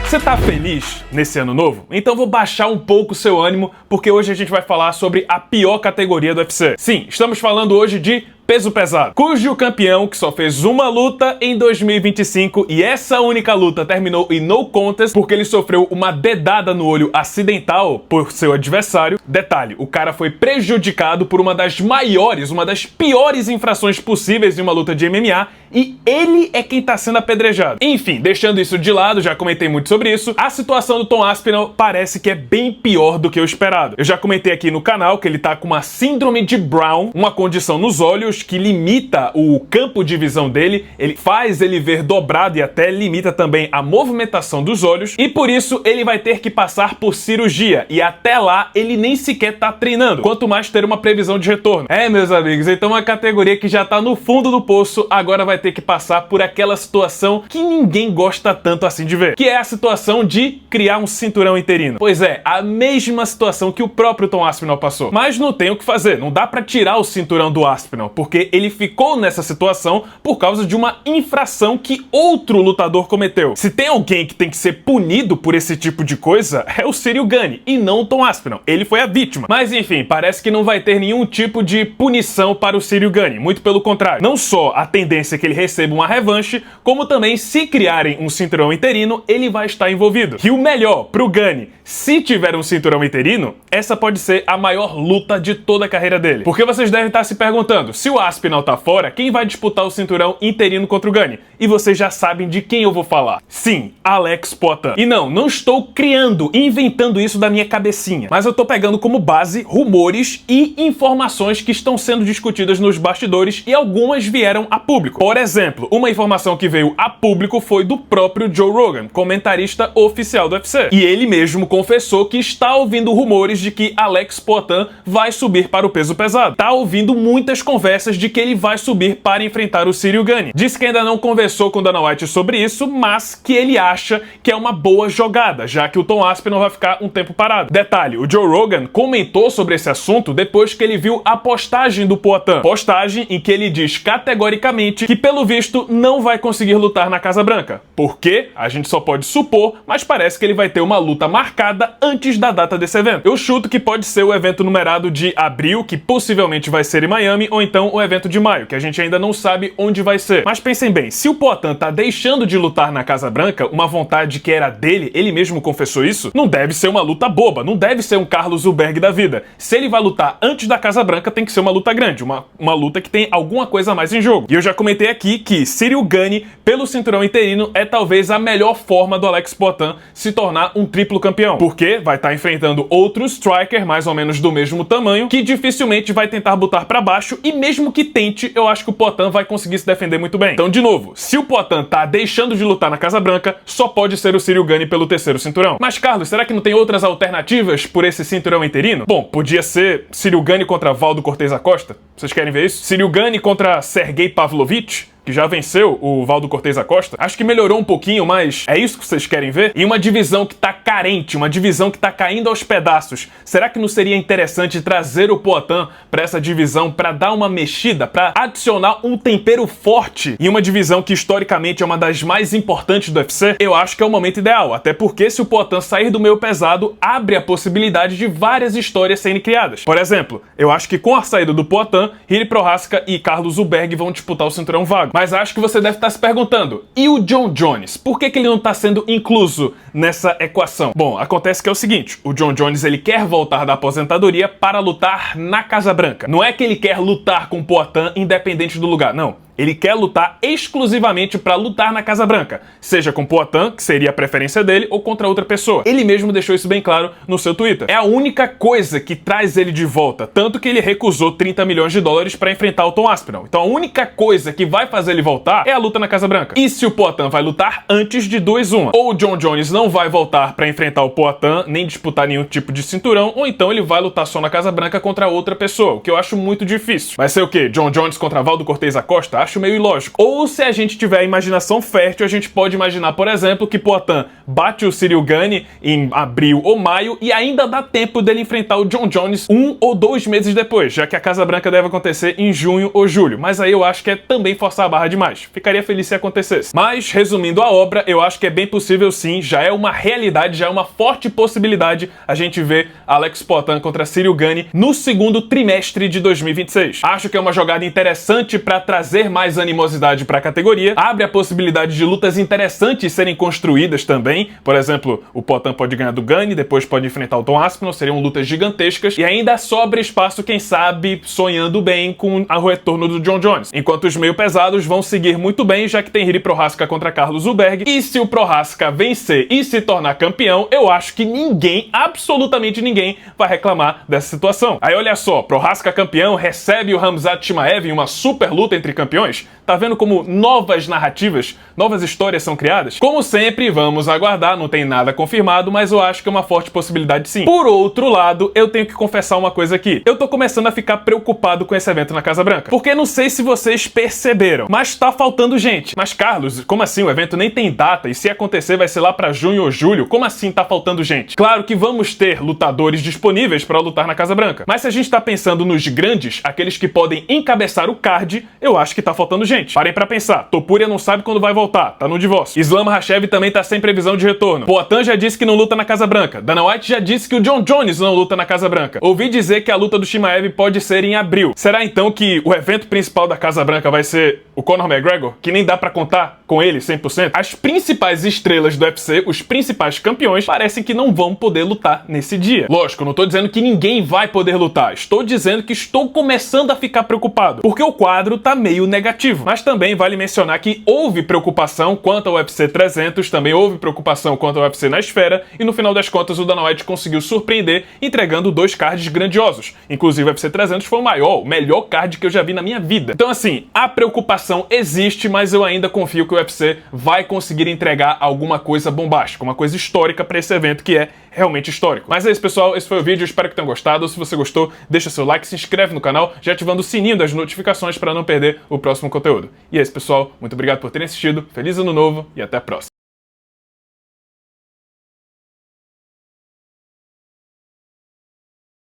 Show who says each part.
Speaker 1: Você tá feliz nesse ano novo? Então vou baixar um pouco o seu ânimo, porque hoje a gente vai falar sobre a pior categoria do UFC. Sim, estamos falando hoje de peso pesado, cujo campeão que só fez uma luta em 2025 e essa única luta terminou em no contest porque ele sofreu uma dedada no olho acidental por seu adversário. Detalhe, o cara foi prejudicado por uma das maiores, uma das piores infrações possíveis em uma luta de MMA e ele é quem tá sendo apedrejado. Enfim, deixando isso de lado, já comentei muito sobre isso, a situação do Tom Aspinall parece que é bem pior do que o esperado. Eu já comentei aqui no canal que ele tá com uma síndrome de Brown, uma condição nos olhos que limita o campo de visão dele, ele faz ele ver dobrado e até limita também a movimentação dos olhos, e por isso ele vai ter que passar por cirurgia, e até lá ele nem sequer tá treinando, quanto mais ter uma previsão de retorno. Meus amigos, então uma categoria que já tá no fundo do poço, agora vai ter que passar por aquela situação que ninguém gosta tanto assim de ver, que é a situação de criar um cinturão interino. Pois é, a mesma situação que o próprio Tom Aspinall passou. Mas não tem o que fazer, não dá pra tirar o cinturão do Aspinall, porque ele ficou nessa situação por causa de uma infração que outro lutador cometeu. Se tem alguém que tem que ser punido por esse tipo de coisa, é o Ciryl Gane, e não o Tom Aspinall. Ele foi a vítima. Mas enfim, parece que não vai ter nenhum tipo de punição para o Ciryl Gane, muito pelo contrário. Não só a tendência é que ele receba uma revanche, como também se criarem um cinturão interino, ele vai estar envolvido. E o melhor, pro Gane, se tiver um cinturão interino, essa pode ser a maior luta de toda a carreira dele. Porque vocês devem estar se perguntando, se o Aspinall tá fora, quem vai disputar o cinturão interino contra o Gane? E vocês já sabem de quem eu vou falar. Sim, Alex Poatan. E não estou criando, inventando isso da minha cabecinha, mas eu tô pegando como base rumores e informações que estão sendo discutidas nos bastidores e algumas vieram a público. Por exemplo, uma informação que veio a público foi do próprio Joe Rogan, comentarista oficial do UFC. E ele mesmo confessou que está ouvindo rumores de que Alex Poatan vai subir para o peso pesado. Tá ouvindo muitas conversas de que ele vai subir para enfrentar o Ciryl Gane. Disse que ainda não conversou com Dana White sobre isso, mas que ele acha que é uma boa jogada, já que o Tom Aspinall vai ficar um tempo parado. Detalhe, o Joe Rogan comentou sobre esse assunto depois que ele viu a postagem do Poatan. Postagem em que ele diz categoricamente que, pelo visto, não vai conseguir lutar na Casa Branca. Por quê? A gente só pode supor, mas parece que ele vai ter uma luta marcada antes da data desse evento. Eu chuto que pode ser o evento numerado de abril, que possivelmente vai ser em Miami, ou então o evento de maio, que a gente ainda não sabe onde vai ser. Mas pensem bem, se o Poatan tá deixando de lutar na Casa Branca, uma vontade que era dele, ele mesmo confessou isso, não deve ser uma luta boba, não deve ser um Carlos Zuberg da vida. Se ele vai lutar antes da Casa Branca, tem que ser uma luta grande, uma luta que tem alguma coisa a mais em jogo. E eu já comentei aqui que Ciryl Gane, pelo cinturão interino, é talvez a melhor forma do Alex Poatan se tornar um triplo campeão, porque vai estar enfrentando outro striker mais ou menos do mesmo tamanho, que dificilmente vai tentar botar pra baixo, e mesmo que tente, eu acho que o Poatan vai conseguir se defender muito bem. Então, de novo, se o Poatan tá deixando de lutar na Casa Branca, só pode ser o Ciryl Gane pelo terceiro cinturão. Mas, Carlos, será que não tem outras alternativas por esse cinturão interino? Bom, podia ser Ciryl Gane contra Valdo Cortez Acosta. Vocês querem ver isso? Ciryl Gane contra Sergei Pavlovich, que já venceu o Valdo Cortez Acosta. Acho que melhorou um pouquinho, mas é isso que vocês querem ver? E uma divisão que tá carente, uma divisão que tá caindo aos pedaços. Será que não seria interessante trazer o Poatan pra essa divisão pra dar uma mexida, pra adicionar um tempero forte em uma divisão que historicamente é uma das mais importantes do UFC? Eu acho que é o momento ideal, até porque se o Poatan sair do meio pesado, abre a possibilidade de várias histórias serem criadas. Por exemplo, eu acho que com a saída do Poatan, Jiri Prochazka e Carlos Zuberg vão disputar o cinturão vago. Mas acho que você deve estar se perguntando, e o Jon Jones? Por que ele não está sendo incluso nessa equação? Bom, acontece que é o seguinte, o Jon Jones ele quer voltar da aposentadoria para lutar na Casa Branca. Não é que ele quer lutar com o Poatan independente do lugar, não. Ele quer lutar exclusivamente para lutar na Casa Branca, seja com Poatan, que seria a preferência dele, ou contra outra pessoa. Ele mesmo deixou isso bem claro no seu Twitter. É a única coisa que traz ele de volta, tanto que ele recusou 30 milhões de dólares para enfrentar o Tom Aspinall. Então a única coisa que vai fazer ele voltar é a luta na Casa Branca. E se o Poatan vai lutar antes de 2-1, ou o Jon Jones não vai voltar para enfrentar o Poatan, nem disputar nenhum tipo de cinturão, ou então ele vai lutar só na Casa Branca contra outra pessoa, o que eu acho muito difícil. Vai ser o quê? Jon Jones contra Valdo Cortez Acosta? acho meio ilógico. Ou se a gente tiver a imaginação fértil, a gente pode imaginar, por exemplo, que Poatan bate o Ciryl Gane em abril ou maio e ainda dá tempo dele enfrentar o Jon Jones 1 ou 2 meses depois, já que a Casa Branca deve acontecer em junho ou julho. Mas aí eu acho que é também forçar a barra demais. Ficaria feliz se acontecesse. Mas, resumindo a obra, eu acho que é bem possível sim, já é uma realidade, já é uma forte possibilidade a gente ver Alex Poatan contra Ciryl Gane no segundo trimestre de 2026. Acho que é uma jogada interessante para trazer mais animosidade para a categoria, abre a possibilidade de lutas interessantes serem construídas também. Por exemplo, o Poatan pode ganhar do Gane, depois pode enfrentar o Tom Aspinall, seriam lutas gigantescas, e ainda sobra espaço, quem sabe, sonhando bem com o retorno do Jon Jones. Enquanto os meio pesados vão seguir muito bem, já que tem Jiri Prochazka contra Carlos Ulberg, e se o Prochazka vencer e se tornar campeão, eu acho que ninguém, absolutamente ninguém, vai reclamar dessa situação. Aí olha só, Prochazka campeão, recebe o Khamzat Chimaev em uma super luta entre campeões. Tá vendo como novas narrativas, novas histórias são criadas? Como sempre, vamos aguardar, não tem nada confirmado, mas eu acho que é uma forte possibilidade sim. Por outro lado, eu tenho que confessar uma coisa aqui. Eu tô começando a ficar preocupado com esse evento na Casa Branca. Porque não sei se vocês perceberam, mas tá faltando gente. Mas Carlos, como assim? O evento nem tem data e se acontecer vai ser lá pra junho ou julho? Como assim tá faltando gente? Claro que vamos ter lutadores disponíveis pra lutar na Casa Branca. Mas se a gente tá pensando nos grandes, aqueles que podem encabeçar o card, eu acho que tá faltando gente. Parem pra pensar, Topuria não sabe quando vai voltar, tá no divórcio. Islam Makhachev também tá sem previsão de retorno. Poatan já disse que não luta na Casa Branca. Dana White já disse que o Jon Jones não luta na Casa Branca. Ouvi dizer que a luta do Chimaev pode ser em abril. Será então que o evento principal da Casa Branca vai ser o Conor McGregor? Que nem dá pra contar com ele 100%? As principais estrelas do UFC, os principais campeões, parecem que não vão poder lutar nesse dia. Lógico, eu não tô dizendo que ninguém vai poder lutar. Estou dizendo que estou começando a ficar preocupado, porque o quadro tá meio negativo. Mas também vale mencionar que houve preocupação quanto ao UFC 300, também houve preocupação quanto ao UFC na esfera, e no final das contas o Dana White conseguiu surpreender entregando 2 cards grandiosos. Inclusive o UFC 300 foi o melhor card que eu já vi na minha vida. Então assim, a preocupação existe, mas eu ainda confio que o UFC vai conseguir entregar alguma coisa bombástica, uma coisa histórica para esse evento que é realmente histórico. Mas é isso, pessoal, esse foi o vídeo, espero que tenham gostado. Se você gostou, deixa seu like, se inscreve no canal, já ativando o sininho das notificações para não perder o próximo conteúdo. E é isso, pessoal, muito obrigado por terem assistido, feliz ano novo e até a próxima.